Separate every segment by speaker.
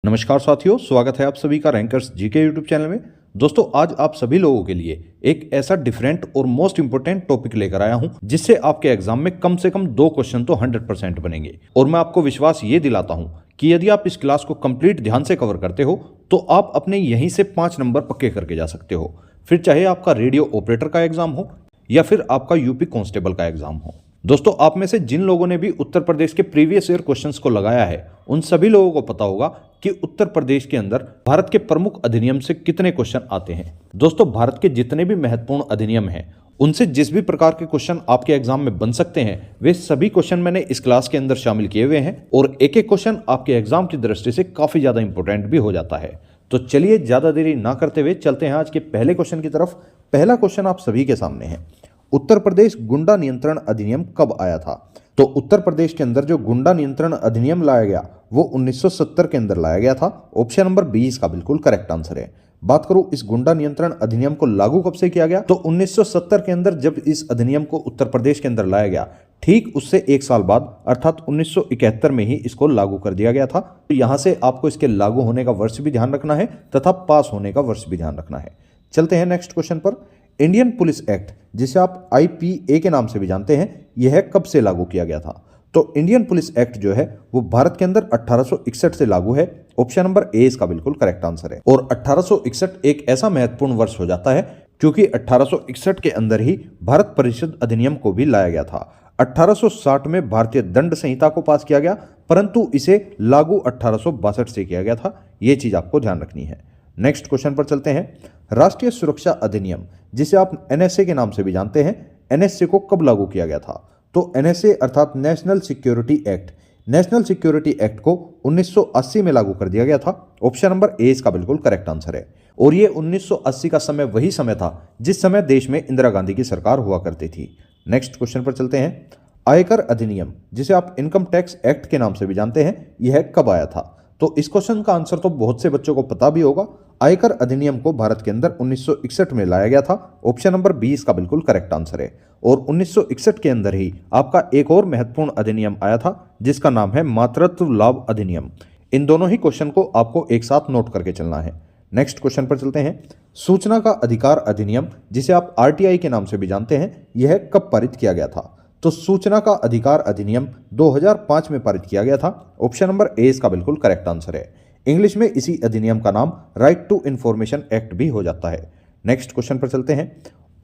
Speaker 1: नमस्कार साथियों, स्वागत है आप सभी का रैंकर्स जीके यूट्यूब चैनल में। दोस्तों, आज आप सभी लोगों के लिए एक ऐसा डिफरेंट और मोस्ट इंपोर्टेंट टॉपिक लेकर आया हूं जिससे आपके एग्जाम में कम से कम 2 क्वेश्चन तो 100% बनेंगे। और मैं आपको विश्वास ये दिलाता हूं कि यदि आप इस क्लास को कंप्लीट ध्यान से कवर करते हो तो आप अपने यहीं से 5 नंबर पक्के करके जा सकते हो। फिर चाहे आपका रेडियो ऑपरेटर का एग्जाम हो या फिर आपका यूपी कांस्टेबल का एग्जाम हो। दोस्तों, आप में से जिन लोगों ने भी उत्तर प्रदेश के प्रीवियस ईयर क्वेश्चंस को लगाया है उन सभी लोगों को पता होगा कि उत्तर प्रदेश के अंदर भारत के प्रमुख अधिनियम से कितने क्वेश्चन आते हैं। दोस्तों, भारत के जितने भी महत्वपूर्ण अधिनियम हैं उनसे जिस भी प्रकार के क्वेश्चन आपके एग्जाम में बन सकते हैं वे सभी क्वेश्चन मैंने इस क्लास के अंदर शामिल किए हुए हैं और एक एक क्वेश्चन आपके एग्जाम की दृष्टि से काफी ज्यादा इंपॉर्टेंट भी हो जाता है। तो चलिए ज्यादा देरी ना करते हुए चलते हैं आज के पहले क्वेश्चन की तरफ। पहला क्वेश्चन आप सभी के सामने है, उत्तर प्रदेश गुंडा नियंत्रण अधिनियम कब आया था? तो उत्तर प्रदेश के अंदर जो गुंडा नियंत्रण अधिनियम लाया गया वो 1970 के अंदर लाया गया था। ऑप्शन नंबर 20 का बिल्कुल करेक्ट आंसर है। बात करूं इस गुंडा नियंत्रण अधिनियम को लागू कब से किया गया, तो 1970 के अंदर जब इस अधिनियम को उत्तर प्रदेश के अंदर लाया गया, ठीक उससे 1 साल बाद अर्थात 1971 में ही इसको लागू कर दिया गया था। तो यहां से आपको इसके लागू होने का वर्ष भी ध्यान रखना है तथा पास होने का वर्ष भी ध्यान रखना है। चलते हैं नेक्स्ट क्वेश्चन पर। इंडियन पुलिस एक्ट, जिसे आप आईपीए के नाम से भी जानते हैं, यह कब से लागू किया गया था? तो इंडियन पुलिस एक्ट जो है वो भारत के अंदर 1861 से लागू है। ऑप्शन नंबर ए इसका बिल्कुल करेक्ट आंसर है। और 1861 एक ऐसा महत्वपूर्ण वर्ष हो जाता है क्योंकि 1861 के अंदर ही भारत परिषद अधिनियम को भी लाया गया था। 1860 में भारतीय दंड संहिता को पास किया गया, परंतु इसे लागू 1862 से किया गया था। यह चीज आपको ध्यान रखनी है। नेक्स्ट क्वेश्चन पर चलते हैं। राष्ट्रीय सुरक्षा अधिनियम, जिसे आप एनएसए के नाम से भी जानते हैं, एनएसए को कब लागू किया गया था? तो एनएसए अर्थात national security act, national security act को 1980 में लागू कर दिया गया था। ऑप्शन नंबर ए इसका बिल्कुल करेक्ट आंसर है। और ये 1980 का समय वही समय था जिस समय देश में इंदिरा गांधी की सरकार हुआ करती थी। नेक्स्ट क्वेश्चन पर चलते हैं। आयकर अधिनियम, जिसे आप इनकम टैक्स एक्ट के नाम से भी जानते हैं, यह कब आया था? तो इस क्वेश्चन का आंसर तो बहुत से बच्चों को पता भी होगा। आयकर अधिनियम को भारत के अंदर 1961 में लाया गया था। ऑप्शन नंबर 20 का बिल्कुल करेक्ट आंसर है। और 1961 के अंदर ही आपका एक और महत्वपूर्ण अधिनियम आया था जिसका नाम है मातृत्व लाभ अधिनियम। इन दोनों ही क्वेश्चन को आपको एक साथ नोट करके चलना है। नेक्स्ट क्वेश्चन पर चलते हैं। सूचना का अधिकार अधिनियम, जिसे आप आरटीआई के नाम से भी जानते हैं, यह कब पारित किया गया था? तो सूचना का अधिकार अधिनियम 2005 में पारित किया गया था। ऑप्शन नंबर ए इसका बिल्कुल करेक्ट आंसर है। इंग्लिश में इसी अधिनियम का नाम राइट टू इंफॉर्मेशन एक्ट भी हो जाता है। नेक्स्ट क्वेश्चन पर चलते हैं।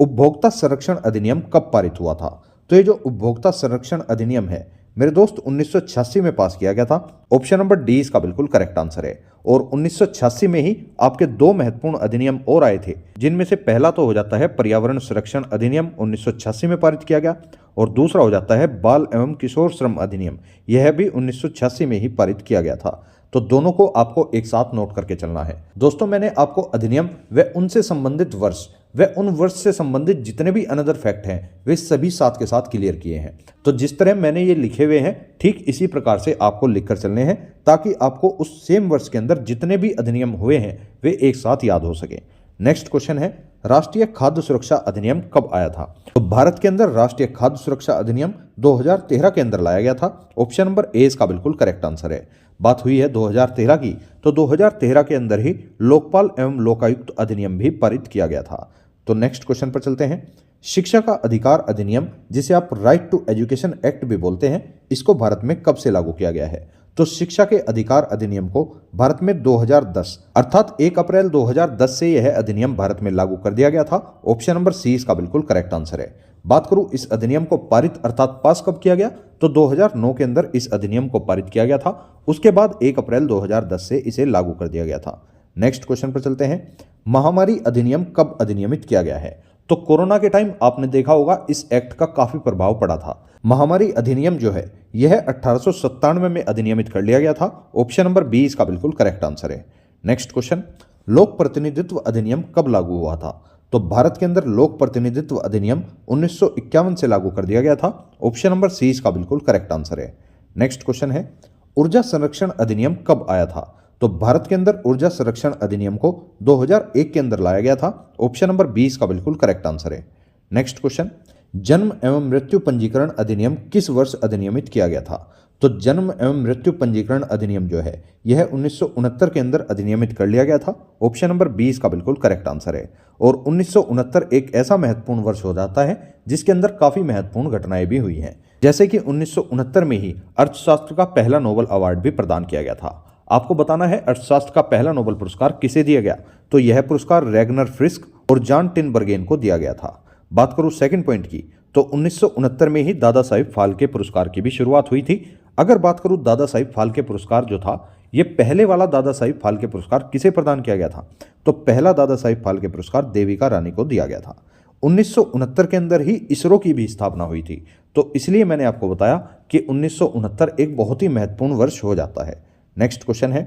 Speaker 1: उपभोक्ता संरक्षण अधिनियम कब पारित हुआ था? तो ये जो उपभोक्ता संरक्षण अधिनियम है मेरे दोस्त 1986 में पास किया गया था। ऑप्शन नंबर डी इसका बिल्कुल करेक्ट आंसर है। और 1986 में ही आपके 2 महत्वपूर्ण अधिनियम और आए थे, जिनमें से पहला तो हो जाता है पर्यावरण संरक्षण अधिनियम, 1986 में पारित किया गया, और दूसरा हो जाता है बाल एवं किशोर श्रम अधिनियम, यह भी 1986 में ही पारित किया गया था। तो दोनों को आपको एक साथ नोट करके चलना है। दोस्तों, मैंने आपको अधिनियम व उनसे संबंधित वर्ष व उन वर्ष से संबंधित जितने भी अनदर फैक्ट हैं वे सभी साथ के साथ क्लियर किए हैं। तो जिस तरह मैंने ये लिखे हुए हैं ठीक इसी प्रकार से आपको लिखकर चलने हैं ताकि आपको उस सेम वर्ष के अंदर जितने भी अधिनियम हुए हैं वे एक साथ याद हो सके। नेक्स्ट क्वेश्चन है, राष्ट्रीय खाद्य सुरक्षा अधिनियम कब आया था? तो भारत के अंदर राष्ट्रीय खाद्य सुरक्षा अधिनियम 2013 के अंदर लाया गया था। ऑप्शन नंबर ए इसका बिल्कुल करेक्ट आंसर है। बात हुई है 2013 की, तो 2013 के अंदर ही लोकपाल एवं लोकायुक्त अधिनियम भी पारित किया गया था। तो नेक्स्ट क्वेश्चन पर चलते हैं। शिक्षा का अधिकार अधिनियम, जिसे आप राइट टू एजुकेशन एक्ट भी बोलते हैं, इसको भारत में कब से लागू किया गया है? तो शिक्षा के अधिकार अधिनियम को भारत में 2010 अर्थात 1 अप्रैल 2010 से यह अधिनियम भारत में लागू कर दिया गया था। ऑप्शन नंबर सी इसका बिल्कुल करेक्ट आंसर है। बात करूं इस अधिनियम को पारित अर्थात पास कब किया गया, तो 2009 के अंदर इस अधिनियम को पारित किया गया था। उसके बाद 1 अप्रैल 2010 से इसे लागू कर दिया गया था। नेक्स्ट क्वेश्चन पर चलते हैं। महामारी अधिनियम कब अधिनियमित किया गया है? तो कोरोना के टाइम आपने देखा होगा इस एक्ट का काफी प्रभाव पड़ा था। महामारी अधिनियम जो है यह 1897 में अधिनियमित कर लिया गया था। ऑप्शन नंबर 20 का बिल्कुल करेक्ट आंसर है। नेक्स्ट क्वेश्चन, लोक प्रतिनिधित्व अधिनियम कब लागू हुआ था? तो भारत के अंदर लोक प्रतिनिधित्व अधिनियम 1951 से लागू कर दिया गया था। ऑप्शन नंबर सी इसका बिल्कुल करेक्ट आंसर है। नेक्स्ट क्वेश्चन है, ऊर्जा संरक्षण अधिनियम कब आया था? तो भारत के अंदर ऊर्जा संरक्षण अधिनियम को 2001 के अंदर लाया गया था। ऑप्शन नंबर 20 का बिल्कुल करेक्ट आंसर है। नेक्स्ट क्वेश्चन, जन्म एवं मृत्यु पंजीकरण अधिनियम किस वर्ष अधिनियमित किया गया था? तो जन्म एवं मृत्यु पंजीकरण अधिनियम जो है यह 1969 के अंदर अधिनियमित कर लिया गया था। ऑप्शन नंबर 20 का बिल्कुल करेक्ट आंसर है। और 1969 एक ऐसा महत्वपूर्ण वर्ष हो जाता है जिसके अंदर काफी महत्वपूर्ण घटनाएं भी हुई हैं, जैसे कि 1969 में ही अर्थशास्त्र का पहला नोबेल अवार्ड भी प्रदान किया गया था। आपको बताना है अर्थशास्त्र का पहला नोबेल पुरस्कार किसे दिया गया, तो यह पुरस्कार रैगनर फ्रिस्क और जॉन टिनबर्गेन को दिया गया था। बात करूं सेकंड पॉइंट की, तो 1969 में ही दादा साहिब फाल्के पुरस्कार की भी शुरुआत हुई थी। अगर बात करूं दादा साहिब फाल्के पुरस्कार जो था, यह पहले वाला दादा साहिब फाल्के पुरस्कार किसे प्रदान किया गया था, तो पहला दादा साहिब फाल्के पुरस्कार देविका रानी को दिया गया था। 1969 के अंदर ही इसरो की भी स्थापना हुई थी, तो इसलिए मैंने आपको बताया कि 1969 एक बहुत ही महत्वपूर्ण वर्ष हो जाता है। नेक्स्ट क्वेश्चन है,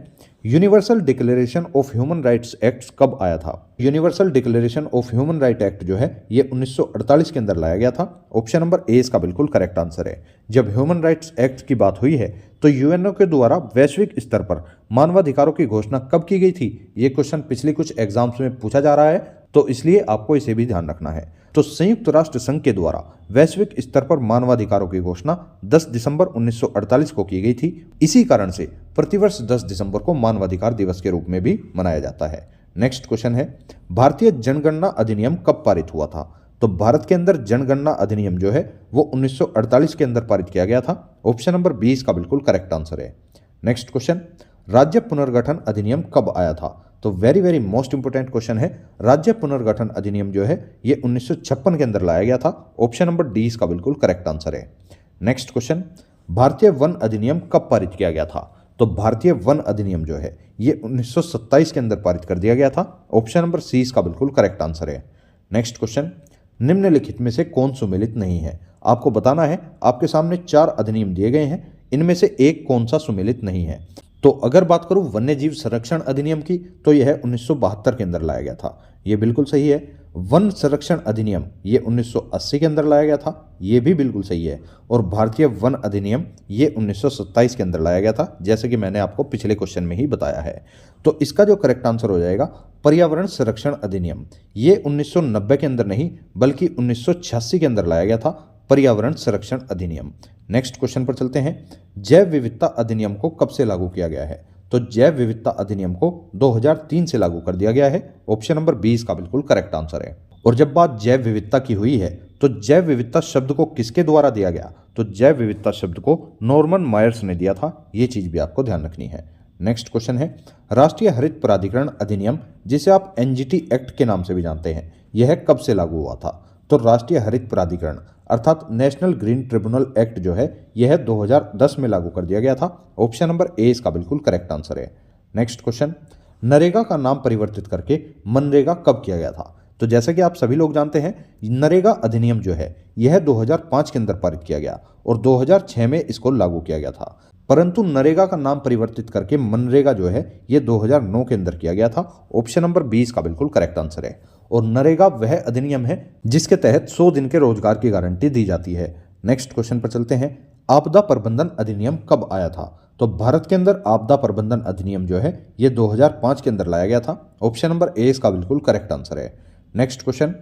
Speaker 1: universal declaration of human rights act कब आया था। Universal declaration of human right act जो है ये 1948 के अंदर लाया गया था। ऑप्शन नंबर ए इसका बिल्कुल करेक्ट आंसर है। जब ह्यूमन राइट्स एक्ट की बात हुई है तो यूएनओ के द्वारा वैश्विक स्तर पर मानवाधिकारों की घोषणा कब की गई थी, ये क्वेश्चन पिछले कुछ एग्जाम्स में पूछा जा रहा है, तो इसलिए आपको इसे भी ध्यान रखना है। तो संयुक्त राष्ट्र संघ के द्वारा वैश्विक स्तर पर मानवाधिकारों की घोषणा 10 दिसंबर 1948 को की गई थी। इसी कारण से प्रतिवर्ष 10 दिसंबर को मानवाधिकार दिवस के रूप में भी मनाया जाता है। नेक्स्ट क्वेश्चन है, भारतीय जनगणना अधिनियम कब पारित हुआ था। तो भारत के अंदर जनगणना अधिनियम जो है वो 1948 के अंदर पारित किया गया था। ऑप्शन नंबर 20 का बिल्कुल करेक्ट आंसर है। नेक्स्ट क्वेश्चन, राज्य पुनर्गठन अधिनियम कब आया था। तो वेरी मोस्ट इंपोर्टेंट क्वेश्चन है, राज्य पुनर्गठन अधिनियम जो है ये 1956 के अंदर लाया गया था। ऑप्शन नंबर डी इसका बिल्कुल करेक्ट आंसर है। नेक्स्ट क्वेश्चन, भारतीय वन अधिनियम कब पारित किया गया था। तो भारतीय वन अधिनियम जो है ये 1927 के अंदर पारित कर दिया गया था। ऑप्शन नंबर सी इसका बिल्कुल करेक्ट आंसर है। नेक्स्ट क्वेश्चन, निम्नलिखित में से कौन सुमेलित नहीं है। आपको बताना है, आपके सामने 4 अधिनियम दिए गए हैं, इनमें से एक कौन सा सुमेलित नहीं है। तो अगर बात करूं वन्यजीव संरक्षण अधिनियम की, तो यह 1972 के अंदर लाया गया था, ये बिल्कुल सही है। वन संरक्षण अधिनियम ये 1980 के अंदर लाया गया था, ये भी बिल्कुल सही है। और भारतीय वन अधिनियम ये 1927 के अंदर लाया गया था, जैसे कि मैंने आपको पिछले क्वेश्चन में ही बताया है। तो इसका जो करेक्ट आंसर हो जाएगा पर्यावरण संरक्षण अधिनियम, ये 1990 के अंदर नहीं बल्कि 1986 के अंदर लाया गया था, पर्यावरण संरक्षण अधिनियम। नेक्स्ट क्वेश्चन पर चलते हैं, जैव विविधता अधिनियम को कब से लागू किया गया है। तो जैव विविधता अधिनियम को 2003 से लागू कर दिया गया है। ऑप्शन नंबर 20 का बिल्कुल करेक्ट आंसर है। और जब बात जैव विविधता की हुई है तो जैव विविधता शब्द को किसके द्वारा दिया गया, तो जैव विविधता शब्द को नॉर्मन मायर्स ने दिया था, ये चीज भी आपको ध्यान रखनी है। नेक्स्ट क्वेश्चन है, राष्ट्रीय हरित प्राधिकरण अधिनियम जिसे आप एनजीटी एक्ट के नाम से भी जानते हैं, यह कब से लागू हुआ था। तो राष्ट्रीय हरित प्राधिकरण अर्थात नेशनल ग्रीन ट्रिब्यूनल एक्ट जो है यह 2010 में लागू कर दिया गया था। ऑप्शन नंबर ए इसका बिल्कुल करेक्ट आंसर है। नेक्स्ट क्वेश्चन, नरेगा का नाम परिवर्तित करके मनरेगा कब किया गया था। तो जैसे कि आप सभी लोग जानते हैं नरेगा अधिनियम जो है यह 2005 के अंदर पारित किया गया और 2006 में इसको लागू किया गया था, परंतु नरेगा का नाम परिवर्तित करके मनरेगा जो है यह 2009 के अंदर किया गया था। ऑप्शन नंबर 20 का बिल्कुल करेक्ट आंसर है। और नरेगा वह अधिनियम है जिसके तहत 100 दिन के रोजगार की गारंटी दी जाती है। नेक्स्ट क्वेश्चन पर चलते हैं, आपदा प्रबंधन अधिनियम कब आया था। तो भारत के अंदर आपदा प्रबंधन अधिनियम जो है यह 2005 के अंदर लाया गया था। ऑप्शन नंबर ए इसका बिल्कुल करेक्ट आंसर है। नेक्स्ट क्वेश्चन,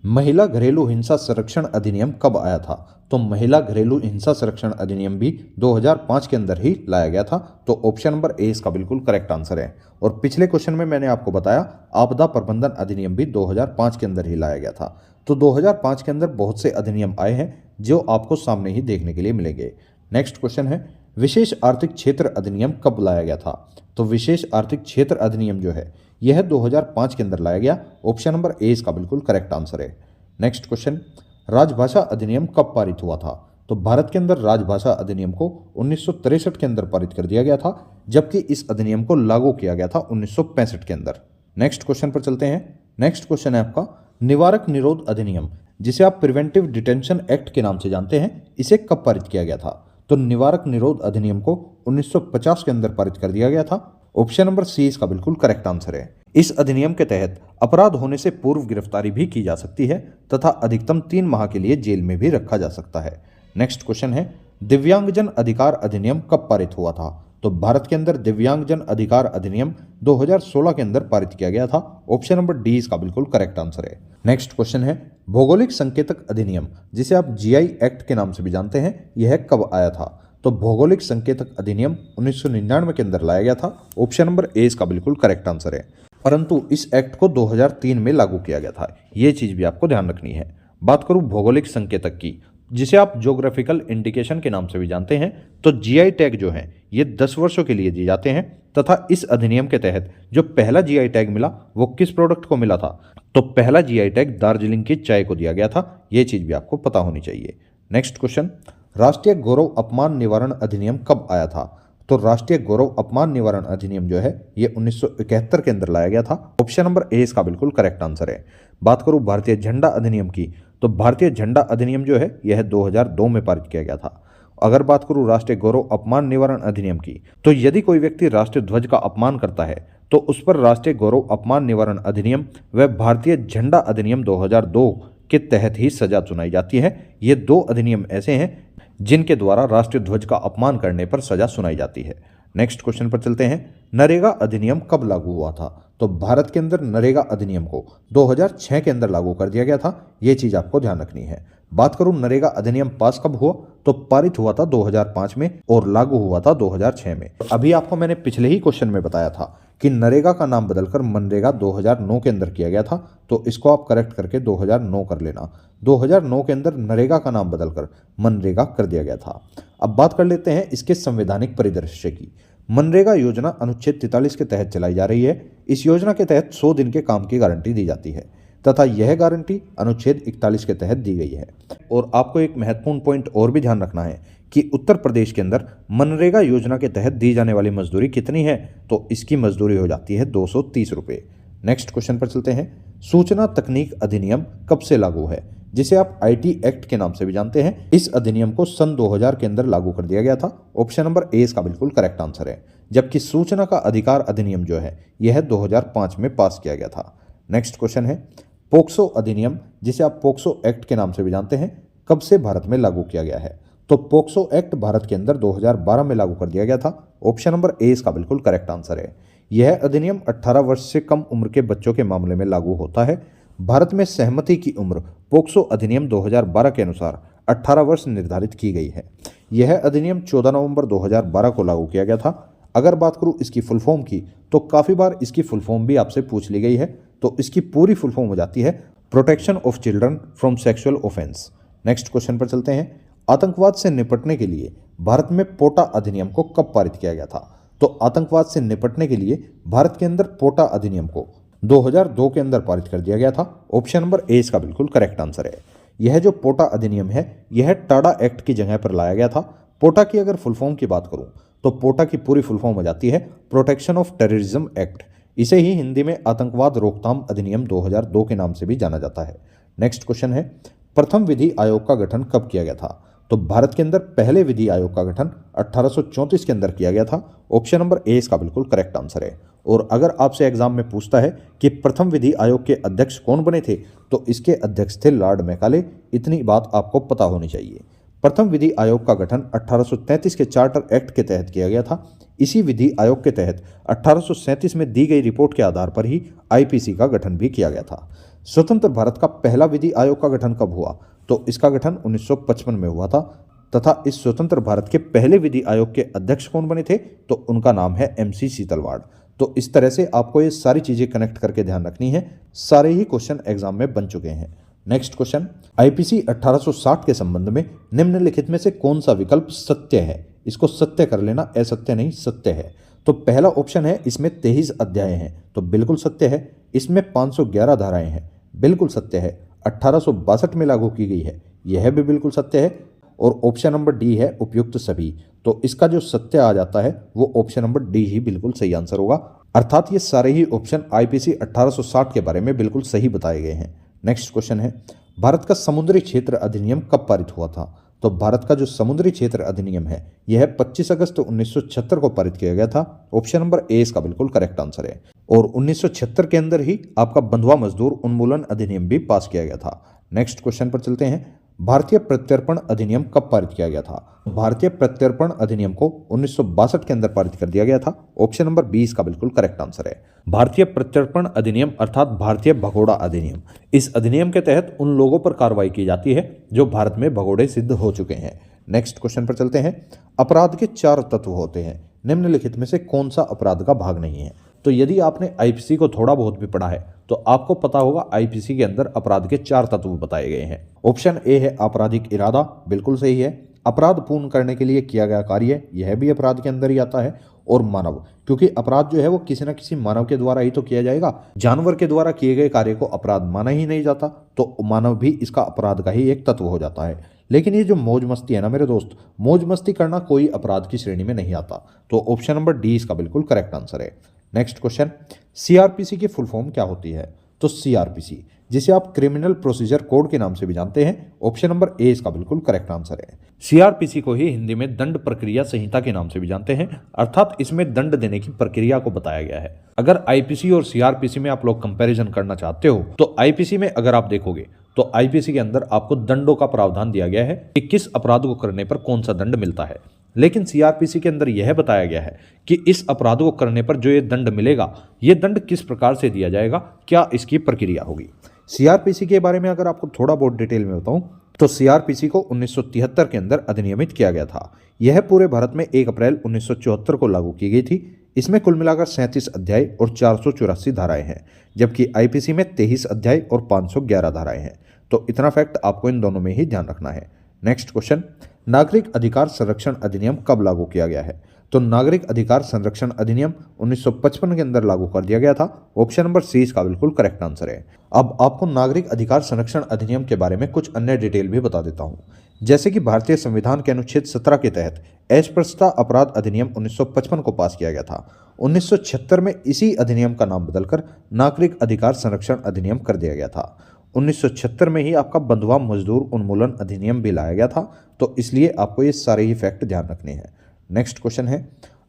Speaker 1: महिला घरेलू हिंसा संरक्षण अधिनियम कब आया था। तो महिला घरेलू हिंसा संरक्षण अधिनियम भी 2005 के अंदर ही लाया गया था। तो ऑप्शन नंबर ए इसका बिल्कुल करेक्ट आंसर है। और पिछले क्वेश्चन में मैंने आपको बताया आपदा प्रबंधन अधिनियम भी 2005 के अंदर ही लाया गया था। तो 2005 के अंदर बहुत से अधिनियम आए हैं जो आपको सामने ही देखने के लिए मिलेंगे। नेक्स्ट क्वेश्चन है, विशेष आर्थिक क्षेत्र अधिनियम कब लाया गया था। तो विशेष आर्थिक क्षेत्र अधिनियम जो है यह 2005 के अंदर लाया गया। ऑप्शन नंबर ए इसका बिल्कुल करेक्ट आंसर है। नेक्स्ट क्वेश्चन, राजभाषा अधिनियम कब पारित हुआ था। तो भारत के अंदर राजभाषा अधिनियम को 1963 के अंदर पारित कर दिया गया था, जबकि इस अधिनियम को लागू किया गया था 1965 के अंदर। नेक्स्ट क्वेश्चन पर चलते हैं। नेक्स्ट क्वेश्चन है आपका, निवारक निरोध अधिनियम जिसे आप प्रिवेंटिव डिटेंशन एक्ट के नाम से जानते हैं, इसे कब पारित किया गया था। तो निवारक निरोध अधिनियम को 1950 के अंदर पारित कर दिया गया था। ऑप्शन नंबर सी इसका बिल्कुल करेक्ट आंसर है। इस अधिनियम के तहत अपराध होने से पूर्व गिरफ्तारी भी की जा सकती है तथा अधिकतम 3 माह के लिए जेल में भी रखा जा सकता है। नेक्स्ट क्वेश्चन है, दिव्यांगजन अधिकार अधिनियम कब पारित हुआ था। तो भारत के अंदर दिव्यांगजन अधिकार अधिनियम 2016 के अंदर पारित किया गया था। ऑप्शन नंबर डी इसका बिल्कुल करेक्ट आंसर है। नेक्स्ट क्वेश्चन है, भौगोलिक संकेतक अधिनियम जिसे आप जीआई एक्ट के नाम से भी जानते हैं, यह कब आया था। तो तो भौगोलिक संकेतक अधिनियम 1999 के अंदर लाया गया था। ऑप्शन नंबर ए इसका बिल्कुल करेक्ट आंसर है। परंतु इस एक्ट को 2003 में लागू किया गया था, ये चीज भी आपको ध्यान रखनी है। बात करूं भौगोलिक संकेतक की, जिसे आप ज्योग्राफिकल इंडिकेशन के नाम से भी जानते हैं, तो जीआई टैग जो है ये 10 वर्षों के लिए दिए जाते हैं तथा इस अधिनियम के तहत जो पहला जीआई टैग मिला वो किस प्रोडक्ट को मिला था? तो पहला जीआई टैग दार्जिलिंग की चाय को दिया गया था, ये चीज भी आपको पता होनी चाहिए। नेक्स्ट क्वेश्चन, राष्ट्रीय गौरव अपमान निवारण अधिनियम कब आया था? तो राष्ट्रीय गौरव अपमान निवारण अधिनियम जो है ये 1971 के अंदर लाया गया था। ऑप्शन नंबर ए इसका बिल्कुल करेक्ट आंसर है। बात करूं भारतीय झंडा अधिनियम की, तो भारतीय झंडा अधिनियम जो है यह 2002 में पारित किया गया था। अगर बात करूं राष्ट्रीय गौरव अपमान निवारण अधिनियम की, तो यदि कोई व्यक्ति राष्ट्रीय ध्वज का अपमान करता है तो उस पर राष्ट्रीय गौरव अपमान निवारण अधिनियम व भारतीय झंडा अधिनियम 2002 के तहत ही सजा सुनाई जाती है। ये दो अधिनियम ऐसे हैं जिनके द्वारा राष्ट्रीय ध्वज का अपमान करने पर सजा सुनाई जाती है। नेक्स्ट क्वेश्चन पर चलते हैं, नरेगा अधिनियम कब लागू हुआ था? तो भारत के अंदर नरेगा अधिनियम को 2006 के अंदर लागू कर दिया गया था, ये चीज आपको ध्यान रखनी है। बात करूं नरेगा अधिनियम पास कब हुआ, तो पारित हुआ था 2005 में और लागू हुआ था 2006 में। अभी आपको मैंने पिछले ही क्वेश्चन में बताया था कि नरेगा का नाम बदलकर मनरेगा 2009 के अंदर किया गया था, तो इसको आप करेक्ट करके 2009 कर लेना। 2009 के अंदर नरेगा का नाम बदलकर मनरेगा कर दिया गया था। अब बात कर लेते हैं इसके संवैधानिक परिदृश्य की। मनरेगा योजना अनुच्छेद 43 के तहत चलाई जा रही है। इस योजना के तहत 100 दिन के काम की गारंटी दी जाती है तथा यह गारंटी अनुच्छेद 41 के तहत दी गई है। और आपको एक महत्वपूर्ण पॉइंट और भी ध्यान रखना है कि उत्तर प्रदेश के अंदर मनरेगा योजना के तहत दी जाने वाली मजदूरी कितनी है, तो इसकी मजदूरी हो जाती है 230 रुपये। नेक्स्ट क्वेश्चन पर चलते हैं, सूचना तकनीक अधिनियम कब से लागू है? जिसे आप आईटी एक्ट के नाम से भी जानते हैं। इस अधिनियम को सन 2000 के अंदर लागू कर दिया गया था। ऑप्शन नंबर ए इसका बिल्कुल करेक्ट आंसर है। जबकि सूचना का अधिकार अधिनियम जो है यह 2005 में पास किया गया था। नेक्स्ट क्वेश्चन है, पोक्सो अधिनियम, जिसे आप पोक्सो एक्ट के नाम से भी जानते हैं, कब से भारत में लागू किया गया है? तो पोक्सो एक्ट भारत के अंदर 2012 में लागू कर दिया गया था। ऑप्शन नंबर ए इसका बिल्कुल करेक्ट आंसर है। यह अधिनियम 18 वर्ष से कम उम्र के बच्चों के मामले में लागू होता है। भारत में सहमति की उम्र पोक्सो अधिनियम 2012 के अनुसार 18 वर्ष निर्धारित की गई है। यह अधिनियम 14 नवंबर 2012 को लागू किया गया था। अगर बात करूं इसकी फुल फॉर्म की, तो काफ़ी बार इसकी फुल फॉर्म भी आपसे पूछ ली गई है, तो इसकी पूरी फुल फॉर्म हो जाती है protection of children from sexual offence. Next question पर चलते हैं, आतंकवाद से निपटने के लिए भारत में पोटा अधिनियम को कब पारित किया गया था? तो आतंकवाद से निपटने के लिए भारत के अंदर पोटा अधिनियम को 2002 के अंदर पारित कर दिया गया था। ऑप्शन नंबर ए इसका बिल्कुल करेक्ट आंसर है। यह जो पोटा अधिनियम है यह टाडा एक्ट की जगह पर लाया गया था। पोटा की अगर फुल फॉर्म की बात करूं तो पोटा की पूरी फुल फॉर्म हो जाती है प्रोटेक्शन ऑफ टेररिज्म एक्ट। इसे ही हिंदी में आतंकवाद रोकथाम अधिनियम 2002 के नाम से भी जाना जाता है। नेक्स्ट क्वेश्चन है, प्रथम विधि आयोग का गठन कब किया गया था? तो भारत के अंदर पहले विधि आयोग का गठन 1834 के अंदर किया गया था। ऑप्शन नंबर ए इसका बिल्कुल करेक्ट आंसर है। और अगर आपसे एग्जाम में पूछता है कि प्रथम विधि आयोग के अध्यक्ष कौन बने थे, तो इसके अध्यक्ष थे लॉर्ड मैकाले। इतनी बात आपको पता होनी चाहिए। प्रथम विधि आयोग का गठन 1833 के चार्टर एक्ट के तहत किया गया था। इसी विधि आयोग के तहत 1837 में दी गई रिपोर्ट के आधार पर ही आईपीसी का गठन भी किया गया था। स्वतंत्र भारत का पहला विधि आयोग का गठन कब हुआ? तो इसका गठन 1955 में हुआ था तथा इस स्वतंत्र भारत के पहले विधि आयोग के अध्यक्ष कौन बने थे? तो उनका नाम है MC शीतलवाड़। तो इस तरह से आपको ये सारी चीजें कनेक्ट करके ध्यान रखनी है। सारे ही क्वेश्चन एग्जाम में बन चुके हैं। नेक्स्ट क्वेश्चन, आईपीसी 1860 के संबंध में निम्नलिखित में से कौन सा विकल्प सत्य है? इसको सत्य कर लेना, असत्य नहीं, सत्य है। तो पहला ऑप्शन है इसमें 23 अध्याय हैं, तो बिल्कुल सत्य है। इसमें 511 धाराएं हैं, बिल्कुल सत्य है। 1862 में लागू की गई है, यह भी बिल्कुल सत्य है। और ऑप्शन नंबर डी है उपयुक्त सभी, तो इसका जो सत्य आ जाता है वो ऑप्शन नंबर डी ही बिल्कुल सही आंसर होगा। अर्थात ये सारे ही ऑप्शन आईपीसी 1860 के बारे में बिल्कुल सही बताए गए हैं। नेक्स्ट क्वेश्चन है, भारत का समुद्री क्षेत्र अधिनियम कब पारित हुआ था? तो भारत का जो समुद्री क्षेत्र अधिनियम है यह 25 अगस्त 1976 को पारित किया गया था। ऑप्शन नंबर ए इसका बिल्कुल करेक्ट आंसर है। और 1976 के अंदर ही आपका बंधुआ मजदूर उन्मूलन अधिनियम भी पास किया गया था। नेक्स्ट क्वेश्चन पर चलते हैं, भारतीय प्रत्यर्पण अधिनियम कब पारित किया गया था? भारतीय प्रत्यर्पण अधिनियम को 1962 के अंदर पारित कर दिया गया था। ऑप्शन नंबर बी इसका बिल्कुल करेक्ट आंसर है। भारतीय प्रत्यर्पण अधिनियम अर्थात भारतीय भगोड़ा अधिनियम, इस अधिनियम के तहत उन लोगों पर कार्रवाई की जाती है जो भारत में भगोड़े सिद्ध हो चुके हैं। नेक्स्ट क्वेश्चन पर चलते हैं। अपराध के 4 तत्व होते हैं, निम्नलिखित में से कौन सा अपराध का भाग नहीं है? तो यदि आपने आईपीसी को थोड़ा बहुत भी पढ़ा है तो आपको पता होगा आईपीसी के अंदर अपराध के 4 तत्व बताए गए हैं। ऑप्शन ए है आपराधिक इरादा, बिल्कुल सही है। अपराध पूर्ण करने के लिए किया गया कार्य, यह भी अपराध के अंदर ही आता है। और मानव, क्योंकि अपराध जो है वो किसी न किसी मानव के द्वारा ही तो किया जाएगा, जानवर के द्वारा किए गए कार्य को अपराध माना ही नहीं जाता, तो मानव भी इसका अपराध का ही एक तत्व हो जाता है। लेकिन ये जो मौज मस्ती है ना मेरे दोस्त, मौज मस्ती करना कोई अपराध की श्रेणी में नहीं आता, तो ऑप्शन नंबर डी इसका बिल्कुल करेक्ट आंसर है। नेक्स्ट क्वेश्चन, सीआरपीसी की फुल फॉर्म क्या होती है? तो सीआरपीसी, जिसे आप क्रिमिनल प्रोसीजर कोड के नाम से भी जानते हैं, ऑप्शन नंबर ए इसका बिल्कुल करेक्ट आंसर है। सीआरपीसी को ही हिंदी में दंड प्रक्रिया संहिता के नाम से भी जानते हैं, अर्थात इसमें दंड देने की प्रक्रिया को बताया गया है। अगर आईपीसी और सीआरपीसी में आप लोग कंपैरिजन करना चाहते हो तो आईपीसी में अगर आप देखोगे तो आईपीसी के अंदर आपको दंडों का प्रावधान दिया गया है कि किस अपराध को करने पर कौन सा दंड मिलता है, लेकिन सीआरपीसी के अंदर यह बताया गया है कि इस अपराध को करने पर जो ये दंड मिलेगा, ये दंड किस प्रकार से दिया जाएगा, क्या इसकी प्रक्रिया होगी। सीआरपीसी के बारे में अगर आपको थोड़ा बहुत डिटेल में बताऊं तो सीआरपीसी को 1973 के अंदर अधिनियमित किया गया था। यह पूरे भारत में 1 अप्रैल 1974 को लागू की गई थी। इसमें कुल मिलाकर 37 अध्याय और 484 धाराएं हैं, जबकि आईपीसी में 23 अध्याय और 511 धाराएं हैं। तो इतना फैक्ट आपको इन दोनों में ही ध्यान रखना है। नेक्स्ट क्वेश्चन, नागरिक अधिकार संरक्षण अधिनियम कब लागू किया गया है? तो नागरिक अधिकार संरक्षण अधिनियम 1955 के अंदर लागू कर दिया गया था। ऑप्शन नंबर सी इसका बिल्कुल करेक्ट आंसर है। अब आपको नागरिक अधिकार संरक्षण अधिनियम के बारे में कुछ अन्य डिटेल भी बता देता हूं, जैसे कि भारतीय संविधान के अनुच्छेद 17 के तहत अस्पृश्यता अपराध अधिनियम 1955 को पास किया गया था। 1976 में इसी अधिनियम का नाम बदलकर नागरिक अधिकार संरक्षण अधिनियम कर दिया गया था। 1976 में ही आपका बंधुआ मजदूर उन्मूलन अधिनियम भी लाया गया था, तो इसलिए आपको ये सारे ही फैक्ट ध्यान रखने हैं। नेक्स्ट क्वेश्चन है,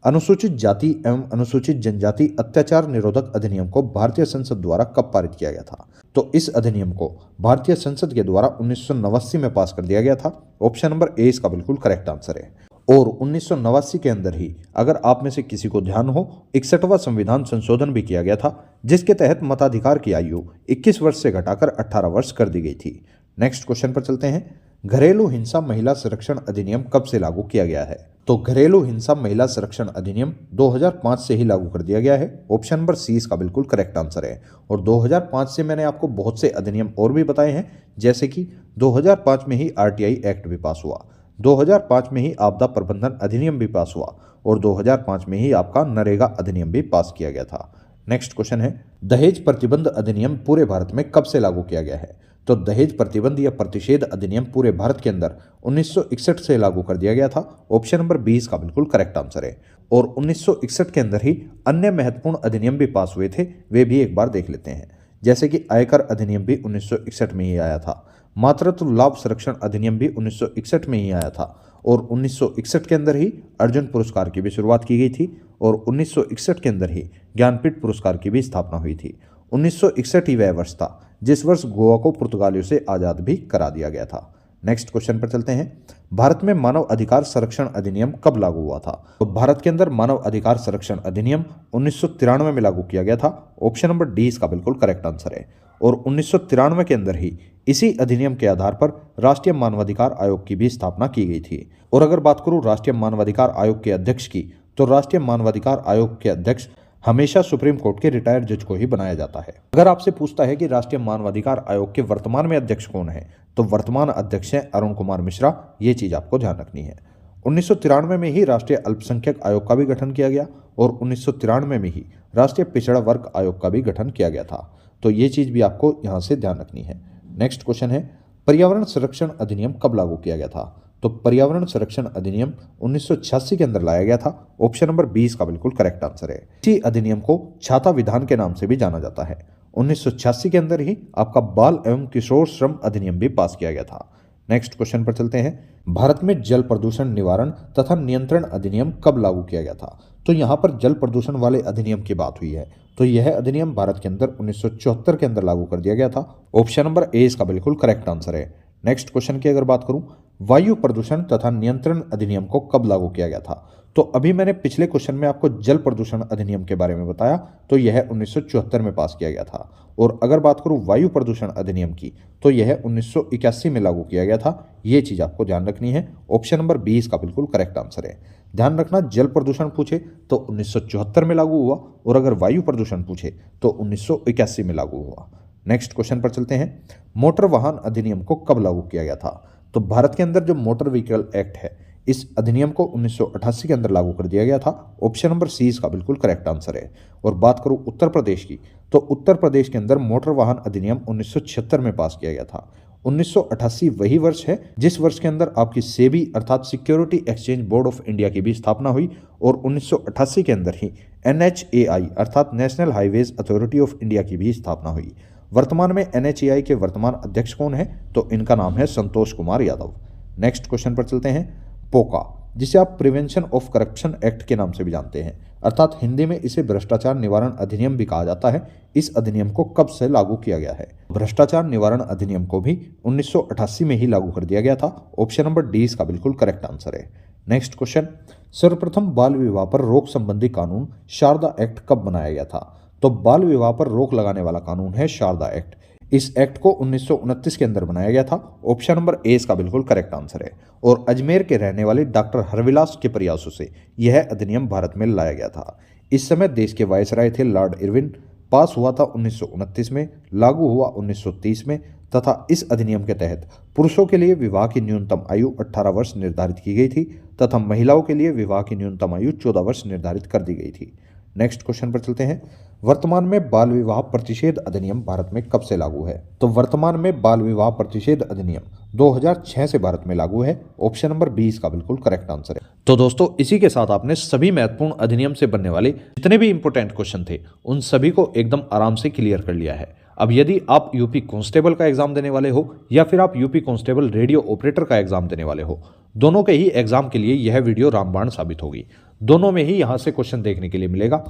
Speaker 1: अनुसूचित जाति एवं अनुसूचित जनजाति अत्याचार निरोधक अधिनियम को भारतीय संसद द्वारा कब पारित किया गया था? तो इस अधिनियम को भारतीय संसद के द्वारा 1989 में पास कर दिया गया था। ऑप्शन नंबर ए इसका बिल्कुल करेक्ट आंसर है। और 1989 के अंदर ही, अगर आप में से किसी को ध्यान हो, 61वां संविधान संशोधन भी किया गया था, जिसके तहत मताधिकार की आयु 21 वर्ष से घटाकर 18 वर्ष कर दी गई थी। नेक्स्ट क्वेश्चन पर चलते हैं, घरेलू हिंसा महिला संरक्षण अधिनियम कब से लागू किया गया है? तो घरेलू हिंसा महिला संरक्षण अधिनियम 2005 से ही लागू कर दिया गया है। ऑप्शन नंबर सी इसका बिल्कुल करेक्ट आंसर है। और 2005 से मैंने आपको बहुत से अधिनियम और भी बताए हैं, जैसे कि 2005 में ही आरटीआई एक्ट भी पास हुआ, 2005 में ही आपदा प्रबंधन अधिनियम भी पास हुआ, और 2005 में ही आपका नरेगा अधिनियम भी पास किया गया था। नेक्स्ट क्वेश्चन है, दहेज प्रतिबंध अधिनियम पूरे भारत में कब से लागू किया गया है? तो दहेज प्रतिबंध या प्रतिषेध अधिनियम पूरे भारत के अंदर 1961 से लागू कर दिया गया था। ऑप्शन नंबर 20 का बिल्कुल करेक्ट आंसर है। और 1961 के अंदर ही अन्य महत्वपूर्ण अधिनियम भी पास हुए थे, वे भी एक बार देख लेते हैं। जैसे कि आयकर अधिनियम भी 1961 में ही आया था, मातृत्व लाभ संरक्षण अधिनियम भी 1961 में ही आया था, और 1961 के अंदर ही अर्जुन पुरस्कार की भी शुरुआत की गई थी, और 1961 के अंदर ही ज्ञानपीठ पुरस्कार की भी स्थापना हुई थी। 1961 ही वह वर्ष था जिस वर्ष गोवा को पुर्तगालियों से आज़ाद भी करा दिया गया था। नेक्स्ट क्वेश्चन पर चलते हैं, भारत में मानव अधिकार संरक्षण अधिनियम कब लागू हुआ था? तो भारत के अंदर मानव अधिकार संरक्षण अधिनियम 1993 में लागू किया गया था। ऑप्शन नंबर डी इसका बिल्कुल करेक्ट आंसर है। और 1993 के अंदर ही इसी अधिनियम के आधार पर राष्ट्रीय मानवाधिकार आयोग की भी स्थापना की गई थी। और अगर बात करूं राष्ट्रीय मानवाधिकार आयोग के अध्यक्ष की, तो राष्ट्रीय मानवाधिकार आयोग के अध्यक्ष हमेशा सुप्रीम कोर्ट के रिटायर्ड जज को ही बनाया जाता है। अगर आपसे पूछता है कि राष्ट्रीय मानवाधिकार आयोग के वर्तमान में अध्यक्ष कौन है, तो वर्तमान अध्यक्ष हैं अरुण कुमार मिश्रा। ये चीज आपको ध्यान रखनी है। 1993 में ही राष्ट्रीय अल्पसंख्यक आयोग का भी गठन किया गया, और 1993 में ही राष्ट्रीय पिछड़ा वर्ग आयोग का भी गठन किया गया था। तो ये चीज भी आपको यहाँ से ध्यान रखनी है। नेक्स्ट क्वेश्चन है, पर्यावरण संरक्षण अधिनियम कब लागू किया गया था? तो पर्यावरण संरक्षण अधिनियम 1986 के अंदर लाया गया था। ऑप्शन नंबर 20 का बिल्कुल करेक्ट आंसर है। इसी अधिनियम को छाता विधान के नाम से भी जाना जाता है। 1986 के अंदर ही आपका बाल एवं किशोर श्रम अधिनियम भी पास किया गया था। नेक्स्ट क्वेश्चन पर चलते हैं, भारत में जल प्रदूषण निवारण तथा नियंत्रण अधिनियम कब लागू किया गया था? तो यहाँ पर जल प्रदूषण वाले अधिनियम की बात हुई है, तो यह अधिनियम भारत के अंदर 1974 के अंदर लागू कर दिया गया था। ऑप्शन नंबर ए इसका बिल्कुल करेक्ट आंसर है। नेक्स्ट क्वेश्चन की अगर बात करूं, वायु प्रदूषण तथा नियंत्रण अधिनियम को कब लागू किया गया था? तो अभी मैंने पिछले क्वेश्चन में आपको जल प्रदूषण अधिनियम के बारे में बताया, तो यह 1974 में पास किया गया था। और अगर बात करूं वायु प्रदूषण अधिनियम की तो यह 1981 में लागू किया गया था। ये चीज आपको ध्यान रखनी है। ऑप्शन नंबर 20 का बिल्कुल करेक्ट आंसर है। ध्यान रखना, जल प्रदूषण पूछे तो 1974 में लागू हुआ और अगर वायु प्रदूषण पूछे तो 1981 में लागू हुआ। नेक्स्ट क्वेश्चन पर चलते हैं। मोटर वाहन अधिनियम को कब लागू किया गया था? तो भारत के अंदर जो मोटर व्हीकल एक्ट है, इस अधिनियम को 1988 के अंदर लागू कर दिया गया था। ऑप्शन नंबर सी इसका बिल्कुल करेक्ट आंसर है। और बात करूं उत्तर प्रदेश की तो उत्तर प्रदेश के अंदर मोटर वाहन अधिनियम 1976 में पास किया गया था। 1988 वही वर्ष है जिस वर्ष के अंदर आपकी सेबी अर्थात security exchange board of India की भी स्थापना हुई और 1988 के अंदर ही NHAI अर्थात national highways authority of India की भी स्थापना हुई। वर्तमान में NHAI के वर्तमान अध्यक्ष कौन है? तो इनका नाम है संतोष कुमार यादव। नेक्स्ट क्वेश्चन पर चलते हैं। पोका, जिसे आप प्रिवेंशन ऑफ करप्शन एक्ट के नाम से भी जानते हैं, अर्थात हिंदी में इसे भ्रष्टाचार निवारण अधिनियम भी कहा जाता है। इस अधिनियम को कब से लागू किया गया है? भ्रष्टाचार निवारण अधिनियम को भी 1988 में ही लागू कर दिया गया था। ऑप्शन नंबर डी इसका बिल्कुल करेक्ट आंसर है। Next question. सर्वप्रथम बाल विवाह पर रोक संबंधी कानून शारदा एक्ट कब बनाया गया था? तो बाल विवाह पर रोक लगाने वाला कानून है शारदा एक्ट। इस एक्ट को 1929 के अंदर बनाया गया था। ऑप्शन नंबर ए इसका बिल्कुल करेक्ट आंसर है। और अजमेर के रहने वाले डॉक्टर हरविलास के प्रयासों से यह अधिनियम भारत में लाया गया था। इस समय देश के वायसराय थे लॉर्ड इरविन। पास हुआ था 1929 में, लागू हुआ 1930 में तथा इस अधिनियम के तहत पुरुषों के लिए विवाह की न्यूनतम आयु 18 वर्ष निर्धारित की गई थी तथा महिलाओं के लिए विवाह की न्यूनतम आयु 14 वर्ष निर्धारित कर दी गई थी। नेक्स्ट क्वेश्चन पर चलते हैं। वर्तमान में बाल विवाह प्रतिषेध अधिनियम भारत में कब से लागू है? तो वर्तमान में बाल विवाह प्रतिषेध अधिनियम 2006 से भारत में लागू है। ऑप्शन नंबर 20 का बिल्कुल करेक्ट आंसर है। तो दोस्तों, इसी के साथ आपने सभी महत्वपूर्ण अधिनियम से बनने वाले जितने भी इंपॉर्टेंट क्वेश्चन थे उन सभी को एकदम आराम से क्लियर कर लिया है। अब यदि आप यूपी कांस्टेबल का एग्जाम देने वाले हो या फिर आप यूपी कांस्टेबल रेडियो ऑपरेटर का एग्जाम देने वाले हो, दोनों के ही एग्जाम के लिए यह वीडियो रामबाण साबित होगी। दोनों में ही यहां से क्वेश्चन देखने के लिए मिलेगा।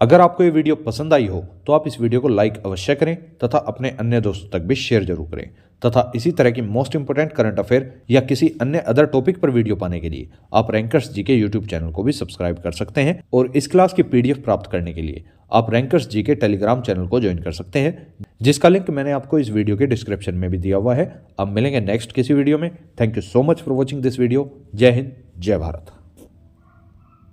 Speaker 1: अगर आपको ये वीडियो पसंद आई हो तो आप इस वीडियो को लाइक अवश्य करें तथा अपने अन्य दोस्तों तक भी शेयर जरूर करें तथा इसी तरह की मोस्ट इंपोर्टेंट करंट अफेयर या किसी अन्य अदर टॉपिक पर वीडियो पाने के लिए आप रैंकर्स जीके यूट्यूब चैनल को भी सब्सक्राइब कर सकते हैं। और इस क्लास की PDF प्राप्त करने के लिए आप रैंकर्स जीके टेलीग्राम चैनल को ज्वाइन कर सकते हैं, जिसका लिंक मैंने आपको इस वीडियो के डिस्क्रिप्शन में भी दिया हुआ है। अब मिलेंगे नेक्स्ट किसी वीडियो में। Thank you so much for watching this video. जय हिंद, जय भारत।